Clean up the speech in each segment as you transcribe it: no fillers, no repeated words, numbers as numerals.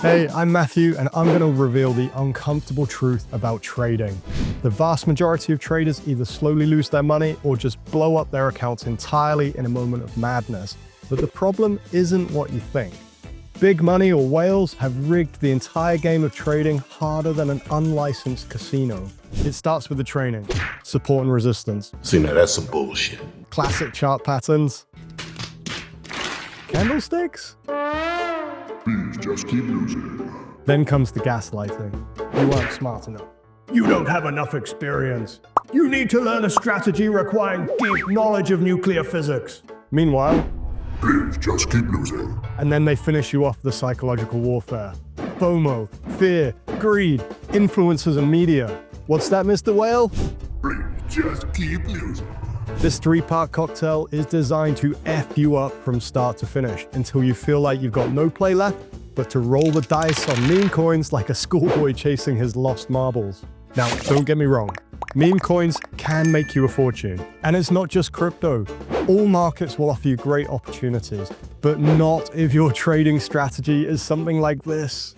Hey, I'm Matthew, and I'm going to reveal the uncomfortable truth about trading. The vast majority of traders either slowly lose their money or just blow up their accounts entirely in a moment of madness. But the problem isn't what you think. Big money or whales have rigged the entire game of trading harder than an unlicensed casino. It starts with the training, support and resistance. See, now that's some bullshit. Classic chart patterns. Candlesticks? Please just keep losing. Then comes the gaslighting. You aren't smart enough. You don't have enough experience. You need to learn a strategy requiring deep knowledge of nuclear physics. Meanwhile, Please just keep losing. and then they finish you off with the psychological warfare. FOMO, fear, greed, influencers and media. What's that, Mr. Whale? Please just keep losing. This three-part cocktail is designed to F you up from start to finish until you feel like you've got no play left but to roll the dice on meme coins like a schoolboy chasing his lost marbles. Now, don't get me wrong. Meme coins can make you a fortune. And it's not just crypto. All markets will offer you great opportunities, but not if your trading strategy is something like this.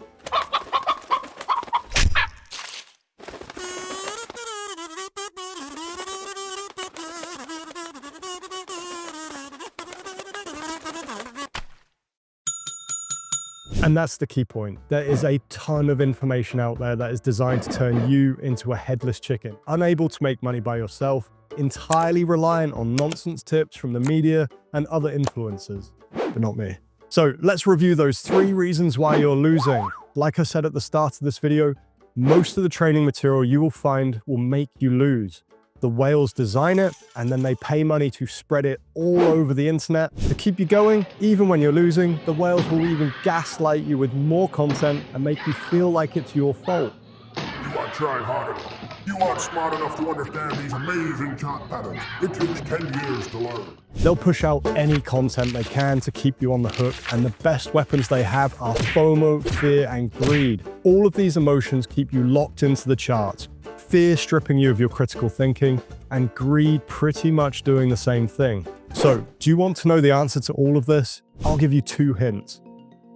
And that's the key point. There is a ton of information out there that is designed to turn you into a headless chicken, unable to make money by yourself, entirely reliant on nonsense tips from the media and other influencers, but not me. So let's review those 3 reasons why you're losing. Like I said at the start of this video, most of the training material you will find will make you lose. The whales design it, and then they pay money to spread it all over the internet to keep you going. Even when you're losing, the whales will even gaslight you with more content and make you feel like it's your fault. You aren't trying hard enough. You aren't smart enough to understand these amazing chart patterns. It takes 10 years to learn. They'll push out any content they can to keep you on the hook, and the best weapons they have are FOMO, fear, and greed. All of these emotions keep you locked into the charts. Fear stripping you of your critical thinking, and greed pretty much doing the same thing. So, do you want to know the answer to all of this? I'll give you 2 hints.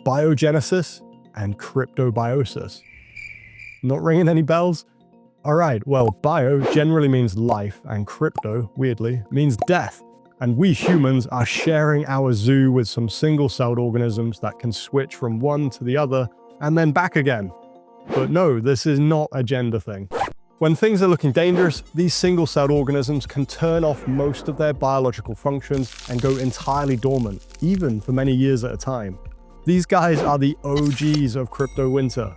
Biogenesis and Cryptobiosis. Not ringing any bells? Alright, well, bio generally means life, and crypto, weirdly, means death. And we humans are sharing our zoo with some single-celled organisms that can switch from one to the other, and then back again. But no, this is not a gender thing. When things are looking dangerous, these single-celled organisms can turn off most of their biological functions and go entirely dormant, even for many years at a time. These guys are the OGs of crypto winter.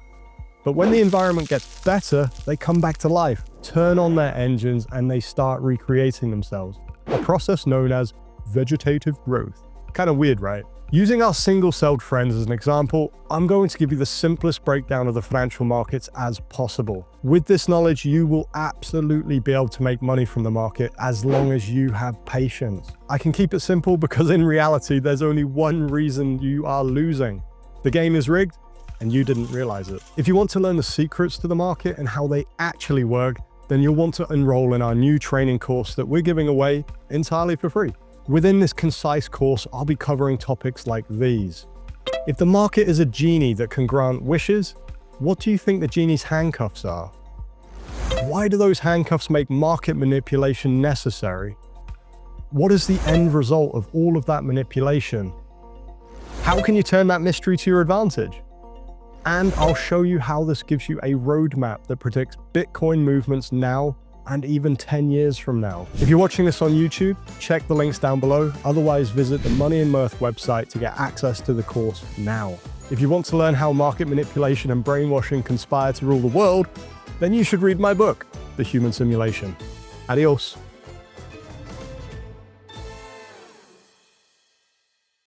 But when the environment gets better, they come back to life, turn on their engines, and they start recreating themselves. A process known as vegetative growth. Kind of weird, right? Using our single-celled friends as an example, I'm going to give you the simplest breakdown of the financial markets as possible. With this knowledge, you will absolutely be able to make money from the market as long as you have patience. I can keep it simple because in reality, there's only one reason you are losing. The game is rigged, and you didn't realize it. If you want to learn the secrets to the market and how they actually work, then you'll want to enroll in our new training course that we're giving away entirely for free. Within this concise course, I'll be covering topics like these. If the market is a genie that can grant wishes, what do you think the genie's handcuffs are? Why do those handcuffs make market manipulation necessary? What is the end result of all of that manipulation? How can you turn that mystery to your advantage? And I'll show you how this gives you a roadmap that predicts Bitcoin movements now and even 10 years from now. If you're watching this on YouTube, check the links down below. Otherwise, visit the Money and Mirth website to get access to the course now. If you want to learn how market manipulation and brainwashing conspire to rule the world, then you should read my book, The Human Simulation. Adios.